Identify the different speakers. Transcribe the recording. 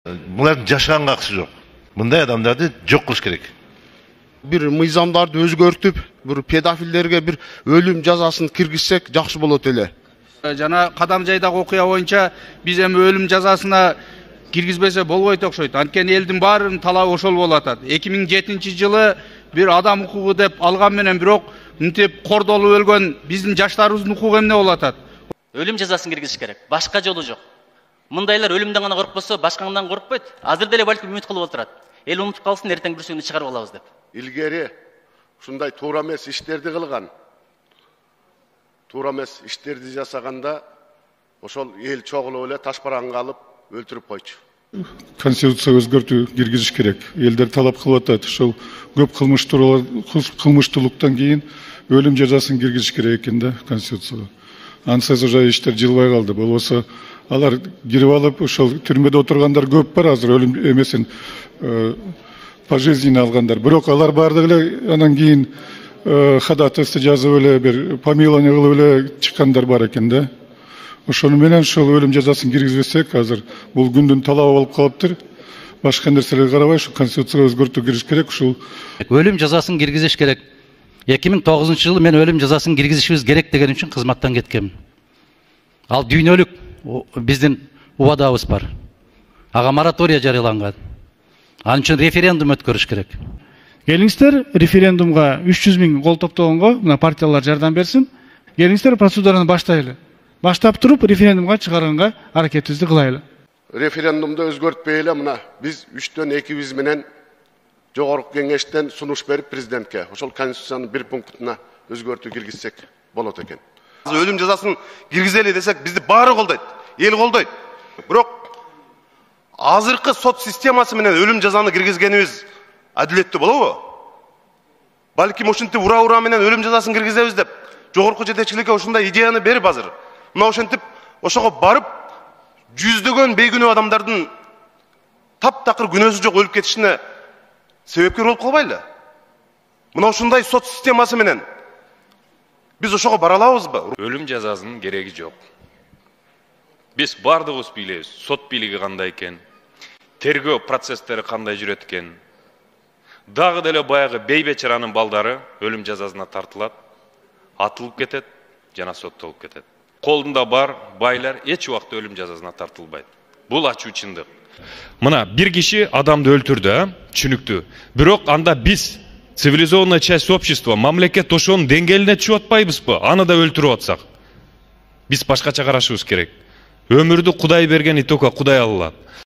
Speaker 1: Булардын жашаганга акысы жок. Мындай адамдарды жок кылыш керек.
Speaker 2: Bir mыйзамдарды өзгөртүп, bir pedofillerге bir ölüm жазасын киргизсек жакшы болот эле.
Speaker 3: Жана кадам жайдагы окуя боюнча биз эми өлүм жазасына киргизбесе болбойт окшойт. Анткени элдин баарынын талабы ошол болуп атат. 2007-жылы bir адам укугу деп алган менен бирок мынтип кордолуп өлгөн биздин жаштарыбыздын укугу эмне болуп атат?
Speaker 4: Өлүм жазасын киргизиш керек. Башка жолу жок. Мындайлар өлүмдөн гана коркпосо, башкаңдан коркпойт. Азыр деле балким үмүт кылып отурат. Эл унутуп калсын, эртең бир сөйүндү чыгарып алабыз деп.
Speaker 5: İlgeri şunday tуура эмес иштерди кылган. Туура эмес иштерди жасаганда ошол эл чогулуп эле ташбаранга алып өлтүрүп койчу.
Speaker 6: Конституция өзгөртүү киргизиш керек. Элдер талап кылып атат. Ошол көп кылмыштуулуктан кийин өлүм жазасын киргизиш керек экен да Конституцияга. Ансыз уже иштер жылбай калды. Болбосо алар кирип алып ошол түрмөдө отургандар көп бар азыр өлүм эмесин пожизненно алгандар. Бирок алар бардыгы эле анан кийин ходатайство жазып эле бир помилование кылып эле чыккандар бар экен да. Ошону менен ошол өлүм жазасын киргизбесек, азыр бул күндүн талабы болуп калыптыр. Башка нерселерге карабай, ушу Конституцияга өзгөртүү кириш керек, ушул
Speaker 7: өлүм жазасын киргизиш керек. 2009-жылы мен өлүм жазасын киргизишибиз керек деген үчүн кызматтан кеткем. Ал дүйнөлүк биздин убадабыз бар. Ага моратория жарыяланган. Анын үчүн референдум өткөрүш керек.
Speaker 8: Келиңиздер референдумга 300 000 кол топтогонго мына партиялар жардам берсин. Келиңиздер процедураны баштайлы. Баштап туруп референдумга чыгарганга аракетибизди кылайлы.
Speaker 5: Referendumda özgörtpey эле мына биз 3-төн 2 менен жогорку кеңештен сунуш берип президентке ошол конституциянын бир пунктуна өзгөртүү киргизсек болот экен.
Speaker 9: Өлүм жазасын киргизели десек бизди баары колдойт, эл колдойт. Бирок азыркы сот системасы менен өлүм жазаны киргизгенибиз адилеттүү болобу? Балким ошентип ура менен өлүм жазасын киргизебиз деп жогорку жетекчиликке ушундай идеяны берип азыр. Мына ошентип ошого барып жүздөгөн бейгүнөө адамдардын таптакыр күнөөсү жок өлүп кетишине себепкер болуп калбайлы? Мына ушундай сот системасы менен биз ошого бара алабызбы?
Speaker 10: Өлүм жазасынын кереги жок. Биз бардыгыбыз билебиз, сот бийлиги кандай экен, тергөө процесстери кандай жүрөт экен. Дагы деле баягы бейбечаранын балдары өлүм жазасына тартылат, атылып кетет, жана соттолуп кетет. Колунда бар байлар эч убакта өлүм жазасына тартылбайт. Бул ачуу чындык.
Speaker 11: Мына бир киши адамды өлтүрдү, түшүнүктүү. Бирок анда биз цивилизованная часть общества, мамлекет ошонун деңгээлине түшүп атпайбызбы? Аны да өлтүрүп атсак. Биз башкача карашыбыз керек. Өмүрдү Кудай берген, и только Кудай ала алат.